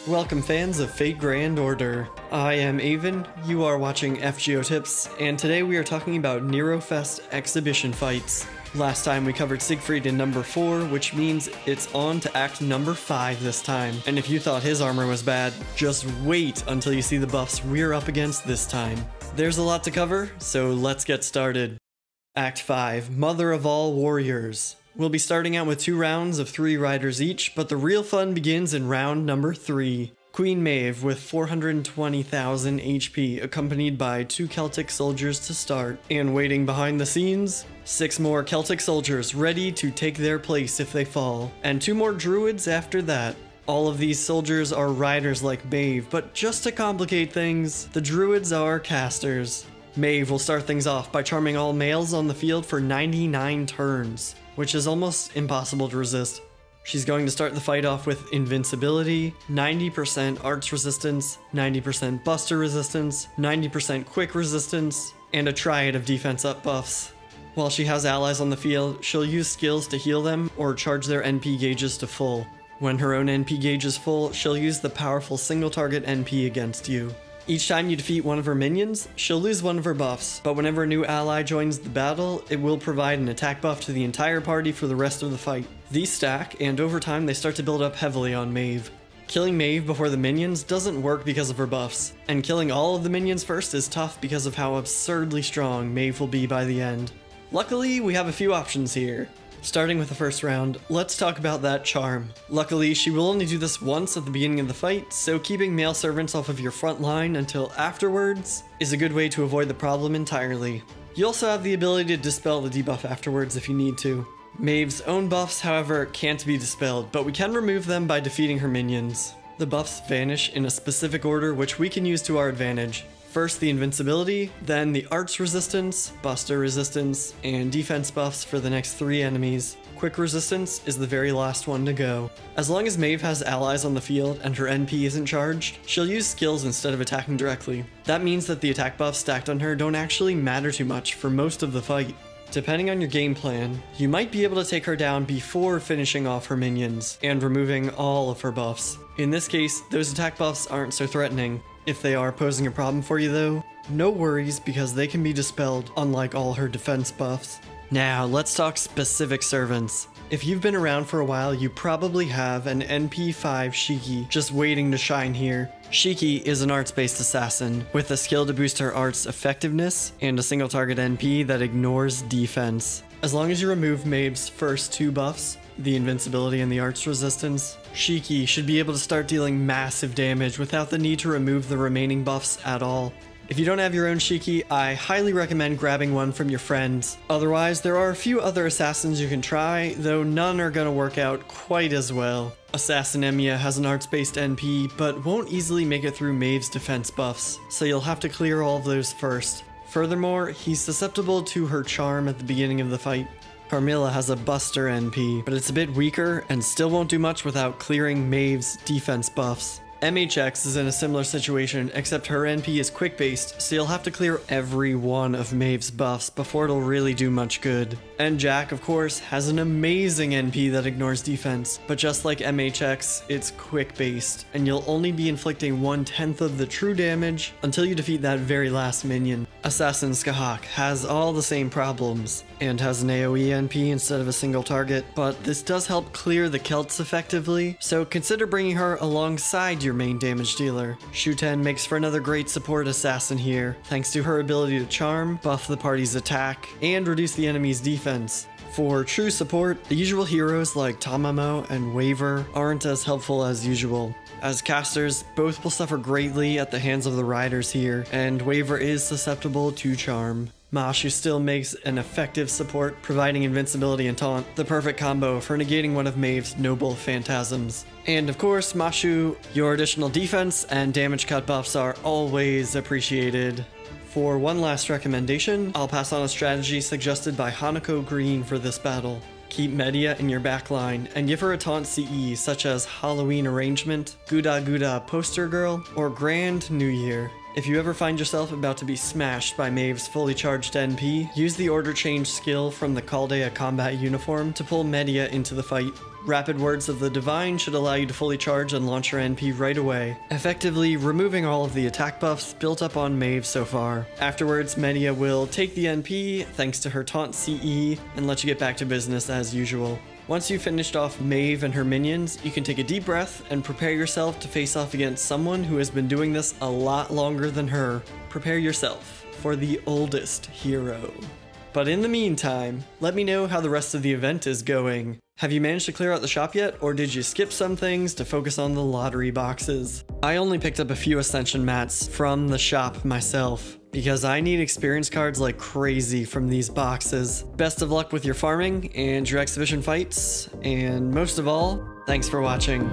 Welcome fans of Fate Grand Order. I am Avon, you are watching FGO Tips, and today we are talking about Nero Fest exhibition fights. Last time we covered Siegfried in number 4, which means it's on to act number 5 this time. And if you thought his armor was bad, just wait until you see the buffs we're up against this time. There's a lot to cover, so let's get started. Act 5, Mother of All Warriors. We'll be starting out with 2 rounds of 3 riders each, but the real fun begins in round number 3. Queen Maeve with 420,000 HP, accompanied by 2 Celtic soldiers to start. And waiting behind the scenes, 6 more Celtic soldiers ready to take their place if they fall, and 2 more druids after that. All of these soldiers are riders like Maeve, but just to complicate things, the druids are casters. Maeve will start things off by charming all males on the field for 99 turns, which is almost impossible to resist. She's going to start the fight off with invincibility, 90% arts resistance, 90% buster resistance, 90% quick resistance, and a triad of defense up buffs. While she has allies on the field, she'll use skills to heal them or charge their NP gauges to full. When her own NP gauge is full, she'll use the powerful single target NP against you. Each time you defeat one of her minions, she'll lose one of her buffs, but whenever a new ally joins the battle, it will provide an attack buff to the entire party for the rest of the fight. These stack, and over time they start to build up heavily on Maeve. Killing Maeve before the minions doesn't work because of her buffs, and killing all of the minions first is tough because of how absurdly strong Maeve will be by the end. Luckily, we have a few options here. Starting with the first round, let's talk about that charm. Luckily, she will only do this once at the beginning of the fight, so keeping male servants off of your front line until afterwards is a good way to avoid the problem entirely. You also have the ability to dispel the debuff afterwards if you need to. Maeve's own buffs, however, can't be dispelled, but we can remove them by defeating her minions. The buffs vanish in a specific order which we can use to our advantage. First the invincibility, then the arts resistance, buster resistance, and defense buffs for the next 3 enemies. Quick resistance is the very last one to go. As long as Maeve has allies on the field and her NP isn't charged, she'll use skills instead of attacking directly. That means that the attack buffs stacked on her don't actually matter too much for most of the fight. Depending on your game plan, you might be able to take her down before finishing off her minions and removing all of her buffs. In this case, those attack buffs aren't so threatening. If they are posing a problem for you though, no worries because they can be dispelled, unlike all her defense buffs. Now, let's talk specific servants. If you've been around for a while, you probably have an NP5 Shiki just waiting to shine here. Shiki is an arts-based assassin, with a skill to boost her arts effectiveness, and a single target NP that ignores defense. As long as you remove Maeve's first 2 buffs, the invincibility and the arts resistance, Shiki should be able to start dealing massive damage without the need to remove the remaining buffs at all. If you don't have your own Shiki, I highly recommend grabbing one from your friends. Otherwise, there are a few other assassins you can try, though none are gonna work out quite as well. Assassin Emiya has an arts-based NP, but won't easily make it through Maeve's defense buffs, so you'll have to clear all of those first. Furthermore, he's susceptible to her charm at the beginning of the fight. Carmilla has a buster NP, but it's a bit weaker and still won't do much without clearing Maeve's defense buffs. MHX is in a similar situation, except her NP is quick-based, so you'll have to clear every one of Maeve's buffs before it'll really do much good. And Jack, of course, has an amazing NP that ignores defense, but just like MHX, it's quick-based, and you'll only be inflicting 1/10 of the true damage until you defeat that very last minion. Assassin Skahak has all the same problems, and has an AoE NP instead of a single target, but this does help clear the Celts effectively, so consider bringing her alongside your main damage dealer. Shuten makes for another great support assassin here, thanks to her ability to charm, buff the party's attack, and reduce the enemy's defense. For true support, the usual heroes like Tamamo and Waver aren't as helpful as usual. As casters, both will suffer greatly at the hands of the riders here, and Waver is susceptible to charm. Mashu still makes an effective support, providing invincibility and taunt, the perfect combo for negating one of Maeve's noble phantasms. And of course, Mashu, your additional defense and damage cut buffs are always appreciated. For one last recommendation, I'll pass on a strategy suggested by Honako Green for this battle. Keep Medb in your backline and give her a taunt CE such as Halloween Arrangement, Gouda Gouda Poster Girl, or Grand New Year. If you ever find yourself about to be smashed by Maeve's fully charged NP, use the order change skill from the Chaldea combat uniform to pull Medb into the fight. Rapid Words of the Divine should allow you to fully charge and launch your NP right away, effectively removing all of the attack buffs built up on Maeve so far. Afterwards, Medb will take the NP thanks to her taunt CE and let you get back to business as usual. Once you've finished off Maeve and her minions, you can take a deep breath and prepare yourself to face off against someone who has been doing this a lot longer than her. Prepare yourself for the oldest hero. But in the meantime, let me know how the rest of the event is going. Have you managed to clear out the shop yet, or did you skip some things to focus on the lottery boxes? I only picked up a few Ascension mats from the shop myself, because I need experience cards like crazy from these boxes. Best of luck with your farming and your exhibition fights, and most of all, thanks for watching.